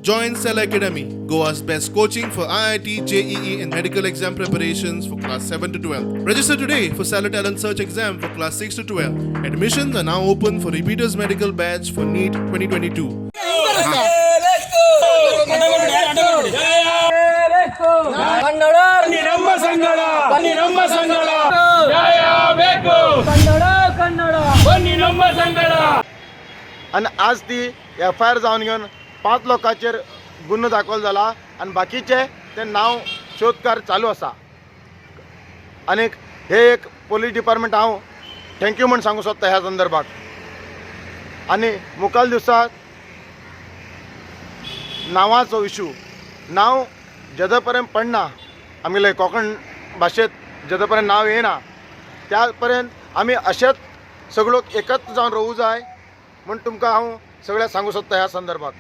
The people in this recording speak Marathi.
Join Cell Academy, Goa's best coaching for IIT, JEE and medical exam preparations for class 7 to 12. Register today for Cell Talent Search exam for class 6 to 12. Admissions are now open for repeaters medical batch for NEET 2022. आणि आज ती FIR जावन घेवन 5 लोकांचेर गुन्हो दाखल जाला आणि बाकीचे ते नाव शोधकार चालू आसा. आणि हे एक पोलीस डिपार्टमेंट हांव थँक्यू म्हण सांगू सोदता ह्या संदर्भात. आणि मुखाल दिवसात नांवाचो इशू नाव जेदो पर्यंत पडना आमगेले कोंकण भाशेंत जेदो पर्यंत नाव येना त्या पर्यंत आमी अशेंच सगळो एकत्र जावन रोवूं जाय म्हण तुमकां हांव सगळ्यांक सांगू सोदता ह्या संदर्भात.